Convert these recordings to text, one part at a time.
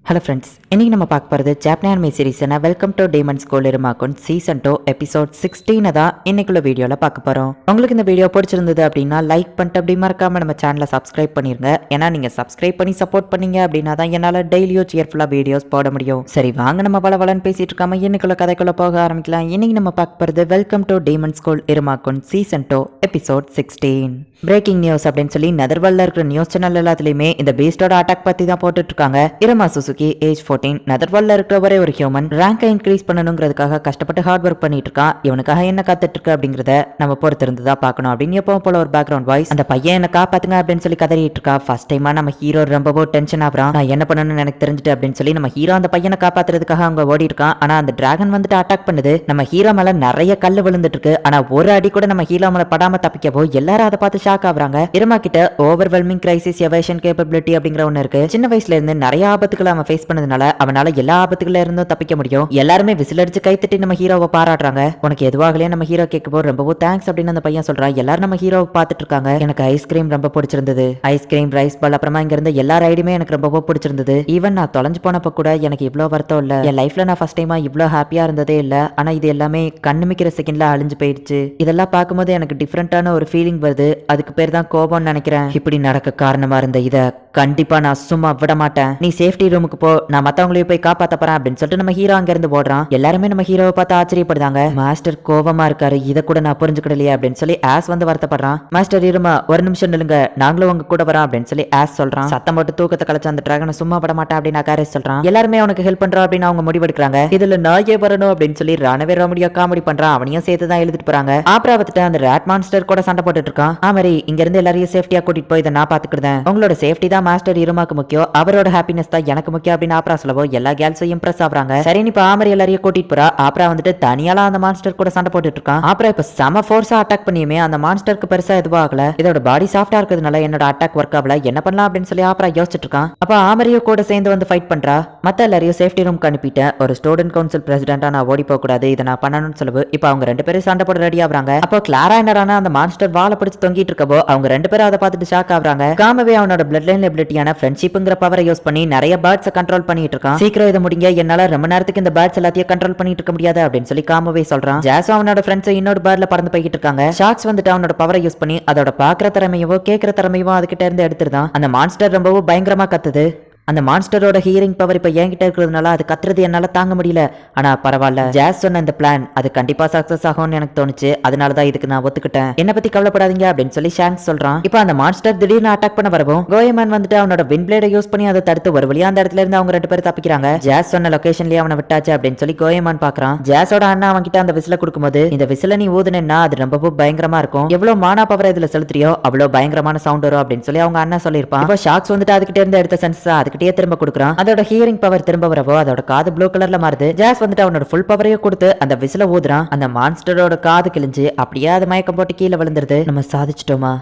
Hello friends, இன்னைக்கு நம்ம பார்க்க போகிறது ஜாப்பனீஸ் அனிமே சீரிஸான வெல்கம் டு டீமன் ஸ்கூல் இருமாக்கும் சீசன் 2 எபிசோட் 16 தான் இன்னைக்குள்ள வீடியோவில் பார்க்க போகிறோம். உங்களுக்கு இந்த வீடியோ பிடிச்சிருந்தது அப்படின்னா லைக் பண்ணிட்டு அப்படி மறக்காம நம்ம சேனலை சப்ஸ்கிரைப் பண்ணிருங்க. ஏன்னா நீங்கள் சப்ஸ்கிரைப் பண்ணி சப்போர்ட் பண்ணீங்க அப்படின்னா தான் என்னால் டெய்லியும் சியர்ஃபுல்லாக வீடியோஸ் போட முடியும். சரி வாங்க நம்ம வளவலன்னு பேசிட்டு இருக்காம இன்னைக்குள்ள கதைக்குள்ள போக ஆரம்பிக்கலாம். இன்னைக்கு நம்ம பார்க்க போகிறது வெல்கம் டு டீமன் ஸ்கூல் இருமாக்கும் சீசன் 2 எபிசோட் 16. பிரேக்கிங் நியூஸ் அப்படின்னு சொல்லி நெதர்வேல்ட்ல இருக்கிற நியூஸ் சேனல் எல்லாத்துலயுமே இந்த பீஸ்டோட அட்டாக் பத்தி தான் போட்டுட்டு இருக்காங்க. இரமா சுசுகி ஏஜ் 14, நெதர்வேல்ட்ல இருக்கிற ஒரே ஒரு ஹியூமன், ரேங்கை இன்க்ரீஸ் பண்ணணுங்கிறதுக்காக கஷ்டப்பட்டு ஹார்ட் ஒர்க் பண்ணிட்டு இருக்கான். இவனுக்காக என்ன காத்துட்டு இருக்கு அப்படிங்கறத நம்ம பொறுத்திருந்து தான் பார்க்கணும் அப்படின்னு எப்பவும் போல ஒரு பேக்ரவுண்ட் வாய்ஸ். அந்த பையன் என்ன காப்பாத்துங்க அப்படின்னு சொல்லி கதறிட்டு இருக்கா. ஃபர்ஸ்ட் டைமா நம்ம ஹீரோ ரொம்பவோ டென்ஷன் ஆகுறான். நான் என்ன பண்ணணும்னு எனக்கு தெரிஞ்சுட்டு அப்படின்னு சொல்லி நம்ம ஹீரோ அந்த பையனை காப்பாத்துறதுக்காக அவங்க ஓடி இருக்கான். ஆனா அந்த டிராகன் வந்துட்டு அட்டாக் பண்ணுது. நம்ம ஹீரோ மேல நிறைய கல்லு விழுந்துட்டு இருக்கு. ஆனா ஒரு அடி கூட நம்ம ஹீரோ மேல படாம தப்பிக்கவோ எல்லாரும் அதை பார்த்து ஷாக் ஆகுறாங்க. கிட்ட ஓவர்வெல்மிங் கிரைசிஸ் எவேஷன் கேப்பபிலிட்டி அப்படிங்கிற ஒண்ணு இருக்கு. சின்ன வயசுல இருந்து நிறைய ஆபத்துக்களை அவன் ஃபேஸ் பண்ணதுனால அவனால எல்லா ஆபத்துக்கள இருந்தும் தப்பிக்க முடியும். எல்லாருமே விசில் அடிச்சு கைத்தட்டி நம்ம ஹீரோவை பாராட்டுறாங்க. உனக்கு எதுவாகலையே நம்ம ஹீரோ கேட்கப்போ ரொம்பவும் தேங்க்ஸ் அப்படின்னு அந்த பையன் சொல்றான். எல்லாரும் நம்ம ஹீரோவை பார்த்துட்டு இருக்காங்க. எனக்கு ஐஸ்கிரீம் ரொம்ப பிடிச்சிருந்தது. ஐஸ்கிரீம், ரைஸ் பால், அப்புறமா இங்க இருந்த எல்லா ரைடுமே எனக்கு ரொம்பவும் பிடிச்சிருந்தது. ஈவன் நான் தொலைஞ்சு போனப்ப கூட எனக்கு இவ்வளவு வருத்தம் இல்ல. என் லைஃப்ல நான் ஃபர்ஸ்ட் டைமா இவ்வளவு ஹாப்பியா இருந்ததே இல்ல. ஆனா இது எல்லாமே கண்ணுமிக்கிற செகண்ட்ல அழிஞ்சு போயிடுச்சு. இதெல்லாம் பார்க்கும்போது எனக்கு டிஃப்ரெண்டான ஒரு ஃபீலிங் வருது. அதுக்கு பேர் தான் கோபம் நினைக்கிறேன். இப்படி நடக்க காரணமா இருந்த இத கண்டிப்பா நான் சும்மா விட மாட்டேன். நீ சேஃப்டி ரூமுக்கு போ, நான் மத்தவங்களையும் போய் காப்பாத்த போறேன் அப்படின்னு சொல்லிட்டு நம்ம ஹீரோ அங்க இருந்து ஓடுறான். எல்லாருமே நம்ம ஹீரோவை பார்த்து ஆச்சரியப்படுறாங்க. மாஸ்டர் கோவமா இருக்காரு, இத கூட நான் புரிஞ்சுக்கிடலையே அப்படின்னு சொல்லி ஆஸ் வந்து வருத்தப்படுறான். மாஸ்டர் இருமா, ஒரு நிமிஷம் நில்லுங்க, நாங்களும் உங்க கூட வரோம் அப்படின்னு சொல்லி ஆஸ் சொல்றான். சத்தம் போட்டு தூக்கத்தை கலைச்ச அந்த டிராகனை சும்மா விட மாட்டேன் அப்படின்னு அகாரேஸ் சொல்றான். எல்லாருமே அவனுக்கு ஹெல்ப் பண்றோம் அப்படின்னு அவங்க முடிவெடுக்கிறாங்க. இதுல நாயே வரணும் அப்படின்னு சொல்லி ராணவே ராமடியா காமெடி பண்றான். அவனையும் சேர்த்து தான் எழுதிட்டு போறாங்க. ஆப்ரா பார்த்துட்டு அந்த ராட் மான்ஸ்டர் கூட சண்டை போட்டுட்டு இருக்கான். ஆமாரி, இங்க இருந்து எல்லாரையும் சேஃப்டியா கூட்டிட்டு போய் இதை நான் பாத்துக்கிறேன். உங்களோட சேஃப்டி தான் மாஸ்டர் இருமாக்கு முக்கியம், அவரோட ஹாப்பினஸ் தான் எனக்கு முக்கியம் அப்படின்னு ஆப்ரா சொல்லவோ எல்லா கேர்ள்ஸும் இம்ப்ரெஸ் ஆகுறாங்க. சரி இப்ப ஆமரி எல்லாரையும் கூட்டிட்டு போறா. ஆப்ரா வந்துட்டு தனியால அந்த மான்ஸ்டர் கூட சண்டை போட்டுட்டு இருக்கான். ஆப்ரா இப்ப செம ஃபோர்ஸா அட்டாக் பண்ணியுமே அந்த மான்ஸ்டருக்கு பெருசா எதுவும் ஆகல. இதோட பாடி சாஃப்டா இருக்கிறதுனால என்னோட அட்டாக் ஒர்க் ஆகல, என்ன பண்ணலாம் அப்படின்னு சொல்லி ஆப்ரா யோசிச்சுட்டு இருக்கான். அப்ப ஆமரியும் கூட சேர்ந்து வந்து ஃபைட் பண்றா. மத்த எல்லாரையும் சேஃப்டி ரூம்க்கு அனுப்பிட்டேன். ஒரு ஸ்டூடெண்ட் கவுன்சில் பிரசிடென்டா நான் ஓடி போக கூடாது, இதை நான் பண்ணணும்னு சொல்லுவு. இப்ப அவங்க ரெண்டு பேரும் சண்டை போட ரெடி ஆகுறாங்க. அப்போ கிளாரா என்னடானா அந்த மான்ஸ்டர் வாழை பிடிச்சு தொங்கிட்டு இருக்கவோ அவங்க ரெண்டு பேரும் அதை பார்த்துட்டு ஷாக் ஆகுறாங்க. காமவே அவனோட பிளட் லைன் எபிலிட்டியான ஃப்ரெண்ட்ஷிப்ங்கிற பவரை யூஸ் பண்ணி நிறைய பேர்ட்ஸ் கண்ட்ரோல் பண்ணிட்டு இருக்கான். சீக்கிரம் இதை முடிங்க, என்னால ரொம்ப நேரத்துக்கு இந்த பேர்ட்ஸ் எல்லாத்தையும் கண்ட்ரோல் பண்ணிட்டு இருக்க முடியாது அப்படின்னு சொல்லி காமவே சொல்றான். ஜாஸோ அவனோட ஃப்ரெண்ட்ஸ் இன்னொரு பேர்ட்ல பறந்து போய்கிட்டு இருக்காங்க. ஷார்க்ஸ் வந்துட்டு அவனோட பவரை யூஸ் பண்ணி அதோட பாக்குற திறமையவோ கேட்கிற திறமையவோ அதுகிட்ட இருந்து எடுத்துருதான். அந்த மான்ஸ்டர் ரொம்பவும் பயங்கரமா கத்துது. அந்த மான்ஸ்டரோட ஹீரிங் பவர் இப்ப என்கிட்ட இருக்கிறதுனால அது கத்துறது என்னால தாங்க முடியல. ஆனா பரவாயில்ல, ஜாஸ் சொன்ன இந்த பிளான் அது கண்டிப்பா சக்சஸ் ஆகும்னு எனக்கு தோணுச்சு. அதனாலதான் இதுக்கு நான் ஒத்துக்கிட்டேன். என்ன பத்தி கவலைப்படாதீங்க அப்படின்னு சொல்லி ஷாங்க்ஸ் சொல்றான். இப்ப அந்த மான்ஸ்டர் திடீர்னு அட்டாக் பண்ண வரவும் கோயமேன் வந்துட்டு அவனோட வின் பிளேடை யூஸ் பண்ணி அதை தடுத்து ஒரு வழியா அந்த இடத்துல இருந்து அவங்க ரெண்டு பேரும் தப்பிக்கிறாங்க. ஜாஸ் சொன்ன லொகேஷன்லயே அவனை விட்டாச்சு அப்படின்னு சொல்லி கோயமேன் பாக்குறான். ஜாஸோட அண்ணா அவன் கிட்ட அந்த விசில கொடுக்கும்போது இந்த விசில நீ ஊதுனா அது ரொம்பவும் பயங்கரமா இருக்கும், எவ்வளவு மானா பவர் இதுல செலுத்துறியோ அவ்வளவு பயங்கரமான சவுண்ட் வரும் அப்படின்னு சொல்லி அவங்க அண்ணா சொல்லிருப்பான். இப்போ ஷாக்ஸ் வந்துட்டு அதுகிட்ட இருந்து எடுத்த சென்ஸ் அதுகிட்டயே திரும்ப கொடுக்குறான். அதோட ஹியரிங் பவர் திரும்ப வரவோ அதோட காது ப்ளூ கலர்ல மாறுது. ஜாஸ் வந்துட்டு அவனோட ஃபுல் பவரையும் கொடுத்து அந்த விசில ஊதுறான். அந்த மான்ஸ்டரோட காது கிழிஞ்சு அப்படியே அது மயக்கம் போட்டு கீழே விழுந்துருது. நம்ம சாதிச்சிட்டோமா?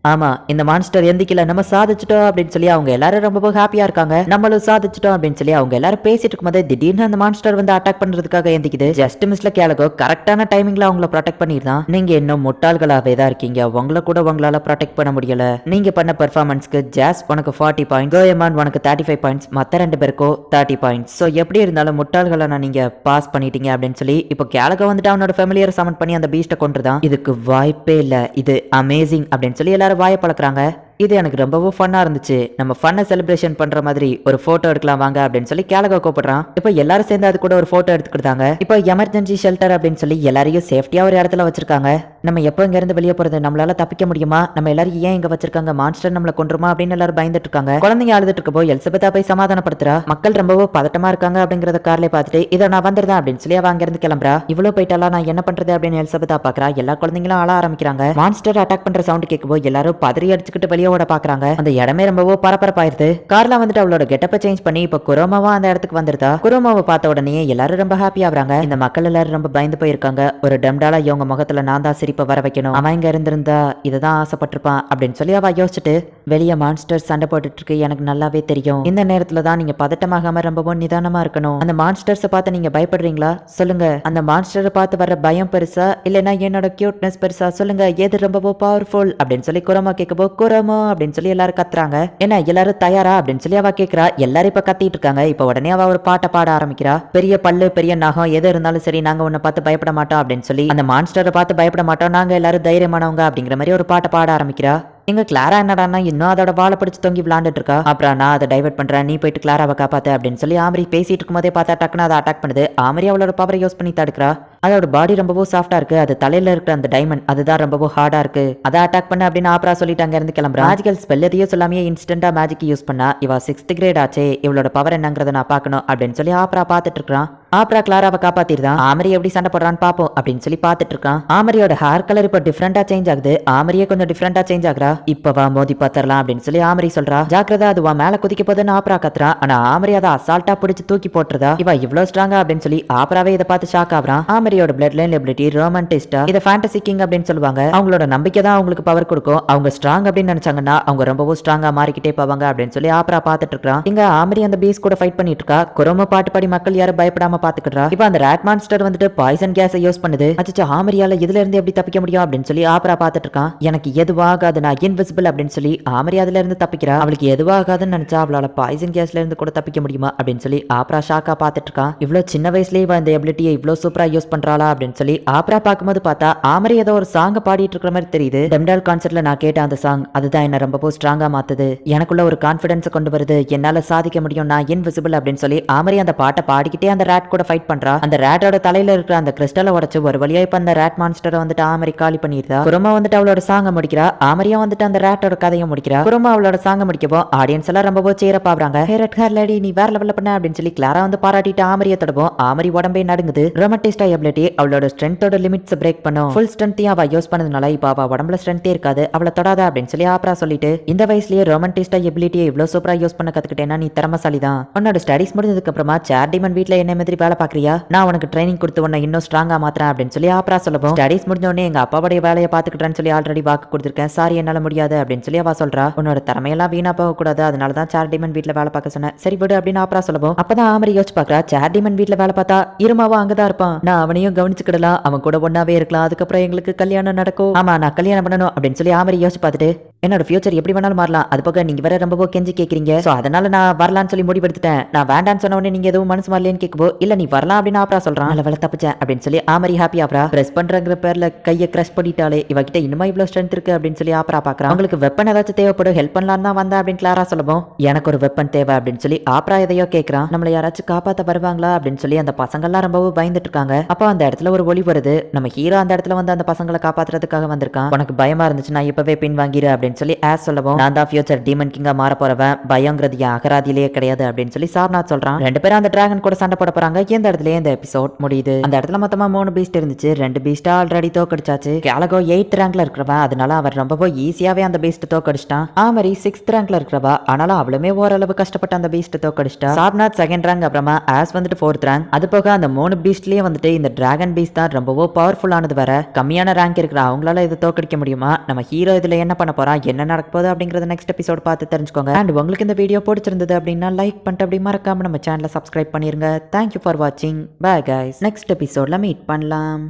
ஆமா, இந்த மான்ஸ்டர் எந்திக்கல, நம்ம சாதிச்சிட்டோம் அப்படின்னு சொல்லி அவங்க எல்லாரும் ரொம்ப ஹாப்பியா இருக்காங்க. நம்மளும் சாதிச்சிட்டோம் அப்படின்னு சொல்லி அவங்க எல்லாரும் பேசிட்டு இருக்கும்போது திடீர்னு அந்த மான்ஸ்டர் வந்து அட்டாக் பண்றதுக்காக எந்திக்குது. ஜஸ்ட் மிஸ்ல கேலகோ கரெக்டான டைமிங்ல அவங்கள ப்ரொடெக்ட் பண்ணிருந்தான். நீங்க இன்னும் முட்டாள்களாவே தான் இருக்கீங்க, உங்களை கூட உங்களால ப்ரொடெக்ட் பண்ண முடியல. நீங்க பண்ண பெர்ஃபார்மன்ஸ்க்கு ஜாஸ் உனக்கு 40 பாயிண்ட்ஸ், கோயமான் உனக்கு 35 பாயிண்ட்ஸ், மத்த ரெண்டு பேருக்கும் 30 பாயிண்ட்ஸ். சோ எப்படி இருந்தாலும் முட்டாள்களை நீங்க பாஸ் பண்ணிட்டீங்க அப்படின்னு சொல்லி இப்போ கேலகோ வந்துட்டு அவனோட ஃபேமிலியரை சமன் பண்ணி அந்த பீஸ்ட கொண்டுதான். இதுக்கு வாய்ப்பே இல்ல, இது அமேசிங் அப்படின்னு சொல்லி எல்லாரும் வாய பழக்கிறாங்க. இது எனக்கு ரொம்பவும் ஃபன்னா இருந்துச்சு. நம்ம ஃபன்னை செலிப்ரேஷன் பண்ற மாதிரி ஒரு போட்டோ எடுக்கலாம் வாங்க அப்படின்னு சொல்லி கேலகோ கூப்பிடுறான். இப்போ எல்லாரும் சேர்ந்து அது கூட ஒரு போட்டோ எடுத்துக்கிட்டாங்க. இப்போ எமர்ஜென்சி ஷெல்டர் அப்படின்னு சொல்லி எல்லாரையும் சேஃப்டியா ஒரு இடத்துல வச்சிருக்காங்க. நம்ம எப்போ இங்க இருந்து வெளியே போறது, நம்மளால தப்பிக்க முடியுமா, நம்ம எல்லாரும் ஏன் இங்க வச்சிருக்காங்க, மான்ஸ்டர் நம்மள கொன்றுமா அப்படின்னு எல்லாரும் பயந்துட்டு இருக்காங்க. குழந்தைங்க அழுதுட்டு இருக்கப்போ எலிசபெத்தா போய் சமாதானப்படுத்துறா. மக்கள் ரொம்பவும் பதட்டமா இருக்காங்க அப்படிங்கறத கார்ல பார்த்துட்டு இதை நான் வந்துருந்தேன் அப்படின்னு சொல்லி அவ அங்க இருந்து கிளம்புறா. இவ்வளவு போயிட்டாலாம், நான் என்ன பண்றது அப்படின்னு எலிசபெத்தா பாக்குறா. எல்லா குழந்தைங்களும் அழ ஆரம்பிக்கிறாங்க. மான்ஸ்டர் அட்டாக் பண்ற சவுண்ட் கேட்கப்போ எல்லாரும் பதறி அடிச்சுக்கிட்டு வெளியே ஓட பாக்குறாங்க. அந்த இடமே ரொம்பவோ பரபரப்பாயிருது. கார்ல வந்துட்டு அவளோட கெட்டப்ப சேஞ்ச் பண்ணி இப்ப குரோமாவா அந்த இடத்துக்கு வந்துருதா. குரோமாவை பார்த்த உடனே எல்லாரும் ரொம்ப ஹாப்பி ஆகுறாங்க. இந்த மக்கள் எல்லாரும் ரொம்ப பயந்து போயிருக்காங்க. ஒரு டம்டாலா இவங்க முகத்துல நான் தான் சிரிப்ப வர வைக்கணும், அவன் இங்க இருந்திருந்தா இததான் ஆசைப்பட்டிருப்பான் அப்படின்னு சொல்லி அவ யோசிச்சுட்டு வெளியே மான்ஸ்டர் சண்டை போட்டுட்டு இருக்கு, எனக்கு நல்லாவே தெரியும். இந்த நேரத்துல தான் நீங்க பதட்டமாகாம ரொம்பவும் நிதானமா இருக்கணும். அந்த மான்ஸ்டர்ஸை பார்த்து நீங்க பயப்படுறீங்களா சொல்லுங்க. அந்த மான்ஸ்டரை பார்த்து வர்ற பயம் பெருசா இல்லைன்னா என்னோட கியூட்னஸ் பெருசா சொல்லுங்க, எது ரொம்பவோ பவர்ஃபுல் அப்படின்னு சொல்லி குரோமா கேட்கப்போ குரோமா பிரம்மோ அப்படின்னு சொல்லி எல்லாரும் கத்துறாங்க. என்ன எல்லாரும் தயாரா அப்படின்னு சொல்லி அவ கேக்குறா. எல்லாரும் இப்ப கத்திட்டு இருக்காங்க. இப்ப உடனே அவ ஒரு பாட்டை பாட ஆரம்பிக்கிறா. பெரிய பல்லு பெரிய நகம் எது இருந்தாலும் சரி நாங்க உன்னை பார்த்து பயப்பட மாட்டோம் அப்படின்னு சொல்லி, அந்த மான்ஸ்டரை பார்த்து பயப்பட மாட்டோம், நாங்க எல்லாரும் தைரியமானவங்க அப்படிங்கிற மாதிரி ஒரு பாட்டை பாட ஆரம்பிக்கிறா. எங்க கிளாரா என்னடான்னா இன்னும் அதோட வாழை பிடிச்சு தொங்கி விளாண்டுட்டு இருக்கா. அப்புறம் நான் அதை டைவர்ட் பண்றேன், நீ போயிட்டு கிளாராவை காப்பாத்து அப்படின்னு சொல்லி ஆமரி பேசிட்டு இருக்கும்போதே பார்த்தா டக்குன்னு அதை அட்டாக் பண்ணுது. ஆமரி அவளோட பவரை யூஸ் பண்ணி தடுக்கிறா. அதோட பாடி ரொம்பவும் சாஃப்டா இருக்கு. அது தலையில இருக்கிற அந்த டைமண்ட் அதுதான் ரொம்பவும் ஹார்டா இருக்கு. அதை அட்டாக் பண்ண அப்படின்னு ஆப்ரா சொல்லிட்டு அங்க இருந்து கிளம்புறா. மேஜிக்கல் ஸ்பெல் எதையும் சொல்லாமே இன்ஸ்டன்டா மேஜிக் யூஸ் பண்ணா. இவ 6th கிரேட் ஆச்சே, இவளோட பவர் என்னங்கறத நான் பார்க்கணும் அப்படின்னு சொல்லி ஆப்ரா பார்த்துட்டு இருக்கான். ஆப்ரா கிளாராவை காப்பாத்திருந்தான். ஆமரி எப்படி சண்டை போடுறான்னு பாப்போம் அப்படின்னு சொல்லி பார்த்துட்டு இருக்கான். ஆமரியோட ஹேர் கலர் இப்ப டிஃப்ரெண்டா சேஞ்ச் ஆகுது. ஆமரியே கொஞ்சம் டிஃப்ரெண்டா சேஞ்ச் ஆகுறா. இப்ப வா மோதி பாத்திரலாம் அப்படின்னு சொல்லி ஆமரி சொல்றா. ஜாக்கிரதா, அது வா மேல குதிக்க போதுன்னு ஆப்ரா கத்துறா. ஆனா ஆமரி அதை அசால்ட்டா பிடிச்சு தூக்கி போட்டுறதா. இவ இவ்வளவு ஸ்ட்ராங்கா அப்படின்னு சொல்லி ஆப்ராவே இதை பார்த்து ஷாக் ஆகுறான். ஆமரியோட பிளட் லைன் எபிலிட்டி ரோமன்டிஸ்டா, இதை ஃபேண்டசி கிங் அப்படின்னு சொல்லுவாங்க. அவங்களோட நம்பிக்கை தான் அவங்களுக்கு பவர் கொடுக்கும். அவங்க ஸ்ட்ராங் அப்படின்னு நினைச்சாங்கன்னா அவங்க ரொம்பவும் ஸ்ட்ராங்கா மாறிக்கிட்டே போவாங்க அப்படின்னு சொல்லி ஆப்ரா பார்த்துட்டு இருக்கான். இங்க ஆமரி அந்த பீஸ் கூட ஃபைட் பண்ணிட்டு இருக்கா. குரோம பாட்டு பாடி மக்கள் யாரும் பயப்படாம பாத்துக்கிறா. இப்ப அந்த ராட் மான்ஸ்டர் வந்துட்டு பாய்சன் கேஸை யூஸ் பண்ணுது. அச்சோ, ஆமரியால இதுல இருந்து எப்படி தப்பிக்க முடியும் அப்படின்னு சொல்லி ஆப்ரா பார்த்துட்டு இருக்கான். எனக்கு எதுவாகாது, நான் இன்விசிபிள் அப்படின்னு சொல்லி ஆமரி அதுல இருந்து தப்பிக்கிறா. அவளுக்கு எதுவாகாதுன்னு நினைச்சா அவளால பாய்சன் கேஸ்ல இருந்து கூட தப்பிக்க முடியுமா அப்படின்னு சொல்லி ஆப்ரா ஷாக்கா பார்த்துட்டு இருக்கான். இவ்வளவு சின்ன வயசுலயே இந்த எபிலிட்டியை இவ்வளவு சூப்பரா யூஸ் பண்றாளா அப்படின்னு சொல்லி ஆப்ரா பார்க்கும்போது பார்த்தா ஆமரி ஏதோ ஒரு சாங் பாடிட்டு இருக்கிற மாதிரி தெரியுது. டெம்டால் கான்சர்ட்ல நான் கேட்ட அந்த சாங் அதுதான் என்ன ரொம்ப ஸ்ட்ராங்கா மாத்துது. எனக்குள்ள ஒரு கான்பிடன்ஸ் கொண்டு வருது. என்னால சாதிக்க முடியும், நான் இன்விசிபிள் அப்படின்னு சொல்லி ஆமரி அந்த பாட்டை பாடிக்கிட்டே அந்த ராட் கூட ஃபைட் பண்றா. அந்த ராட்டோட தலையில இருக்கிற அந்த கிறிஸ்டலை உடைச்சு ஒரு வழியா இப்ப அந்த ராட் மான்ஸ்டரை வந்துட்டு ஆமரி காலி பண்ணிருந்தா. குருமா வந்துட்டு அவளோட சாங்க முடிக்கிறா. ஆமரியா வந்துட்டு அந்த ராட்டோட கதையை முடிக்கிறா. குருமா அவளோட சாங்க முடிக்கப்போ ஆடியன்ஸ் எல்லாம் ரொம்ப சேரப் ஆகுறாங்க. ஹே ரெட் ஹேர் லேடி, நீ வேற லெவல்ல பண்ண அப்படின்னு சொல்லி கிளாரா வந்து பாராட்டிட்டு ஆமரியை தொடவும். ஆமரி உடம்பே நடுங்குது. ரொமட்டிஸ்டா எபிலிட்டி அவளோட ஸ்ட்ரென்த்தோட லிமிட்ஸ் பிரேக் பண்ணும். ஃபுல் ஸ்ட்ரென்த்தையும் அவ யூஸ் பண்ணதுனால இப்ப அவ உடம்புல ஸ்ட்ரென்த்தே இருக்காது. அவளை தொடாத அப்படின்னு சொல்லி ஆப்ரா சொல்லிட்டு, இந்த வயசுலயே ரொமண்டிஸ்டா எபிலிட்டியை இவ்வளவு சூப்பரா யூஸ் பண்ண கத்துக்கிட்டேன்னா நீ திறமசாலி தான். உன்னோட ஸ்டடிஸ் முடிஞ்சதுக்கு அப்புறமா சேர் டிமன் வீட்ல என்ன மாதிரி வேலை பாக்குறியா? நான் உனக்கு ட்ரைனிங் கொடுத்து உன்னை இன்னும் ஸ்ட்ராங்கா மாத்திரேன் அப்படின்னு சொல்லி ஆப்ரா சொல்லவும், ஸ்டடிஸ் முடிஞ்ச உடனே எங்க அப்பாவுடைய வேலையை பாத்துக்கிட்டேன்னு சொல்லி ஆல்ரெடி வாக்கு கொடுத்திருக்கேன், சாரி என்னால முடியாது அப்படின்னு சொல்லி அவ சொல்றா. உன்னோட திறமையெல்லாம் வீணா போக கூடாது, அதனாலதான் சேர் டிமன் வீட்ல வேலை பார்க்க சொன்னேன், சரி விடு அப்படின்னு ஆப்ரா சொல்லவும், அப்பதான் ஆமரி யோசிச்சு பாக்குறா. சேர் டிமன் வீட்ல வேலை பார்த்தா இருமாவா அங்கதான் இருப்பான், நான் அவனையும் கவனிச்சுக்கிடலாம், அவன் கூட ஒன்னாவே இருக்கலாம், அதுக்கப்புறம் எங்களுக்கு கல்யாணம் நடக்கும். ஆமா, நான் கல்யாணம் பண்ணணும் அப்படின்னு சொல்லி ஆமரி யோசிச்சு பார்த்துட்டு, என்னோட ஃபியூச்சர் எப்படி வேணாலும் மாறலாம், அது போக நீங்க வேற ரொம்ப கெஞ்சி கேக்குறீங்க, சோ அதனால நான் வரலான்னு சொல்லி முடிவெடுத்துட்டேன். நான் வேண்டான்னு சொன்ன உடனே நீங்க எதுவும் மனசு மாறலன்னு கேட்கவோ, இல்ல நீ வரலாம் அப்படின்னு ஆப்ரா சொல்றான். நல்ல தப்பிச்சேன் அப்படின்னு சொல்லி ஆமரி ஹாப்பி. ஆப்ரா பிரஸ் பண்றங்கிற பேர்ல கையை கிரஷ் பண்ணிட்டாலே, இவகிட்ட இன்னுமா இவ்வளவு ஸ்ட்ரென்த் இருக்கு அப்படின்னு சொல்லி ஆப்ரா பாக்குறான். உங்களுக்கு வெப்பன் ஏதாச்சும் தேவைப்படும், ஹெல்ப் பண்ணலாம் தான் வந்தா அப்படின்னு கிளாரா சொல்லவும், எனக்கு ஒரு வெப்பன் தேவை அப்படின்னு சொல்லி ஆப்ரா எதையோ கேட்கறான். நம்மள யாராச்சும் காப்பாத்த வருவாங்களா அப்படின்னு சொல்லி அந்த பசங்க எல்லாம் ரொம்பவும் பயந்துட்டு இருக்காங்க. அப்போ அந்த இடத்துல ஒரு ஒளி வருது. நம்ம ஹீரோ அந்த இடத்துல வந்து அந்த பசங்களை காப்பாத்துறதுக்காக வந்திருக்கான். உனக்கு பயமா இருந்துச்சு, நான் இப்பவே பின் வாங்கிடு அப்படின்னு சொல்லி ஆஸ் சொல்லவும், நான் தான் ஃபியூச்சர் டீமன் கிங்கா மாற போறவன், பயங்கிறது என் அகராதியிலேயே கிடையாது அப்படின்னு சொல்லி சாப்நாத் சொல்றான். ரெண்டு பேரும் அந்த டிராகன் கூட சண்டை போட போறாங்க. இந்த இடத்துல இந்த எபிசோட் முடியுது. அந்த இடத்துல மொத்தமா 3 பீஸ்ட் இருந்துச்சு. 2 பீஸ்டா ஆல்ரெடி தோக்கடிச்சாச்சு. கேலகோ 8th ரேங்க்ல இருக்கிறவன், அதனால அவர் ரொம்ப ஈஸியாவே அந்த பீஸ்ட் தோக்கடிச்சிட்டான். ஆமரி 6th ரேங்க்ல இருக்கிறவா, ஆனாலும் அவளுமே ஓரளவு கஷ்டப்பட்டு அந்த பீஸ்ட் தோக்கடிச்சிட்டா. சாப்நாத் 2nd ரேங்க், அப்புறமா ஆஸ் வந்துட்டு 4th ரேங்க். அது போக அந்த 3 பீஸ்ட்லயே வந்துட்டு இந்த டிராகன் பீஸ்ட் தான் ரொம்பவோ பவர்ஃபுல் ஆனது. வேற கம்மியான ரேங்க் இருக்கிற அவங்களால இதை தோக்கடிக்க முடியுமா? நம்ம ஹீரோ இதுல என்ன பண்ண போறான், என்ன நடக்க போகுது அப்படிங்கறத நெக்ஸ்ட் எபிசோட் பார்த்து தெரிஞ்சுக்கோங்க. அண்ட் உங்களுக்கு இந்த வீடியோ பிடிச்சிருந்தது அப்படின்னா லைக் பண்ணிட்டு அப்படி மறக்காம நம்ம சேனலை சப்ஸ்கிரைப் பண்ணிருங்க. தேங்க்யூ ஃபார் வாட்சிங். பை கைஸ், நெக்ஸ்ட் எபிசோட்ல மீட் பண்ணலாம்.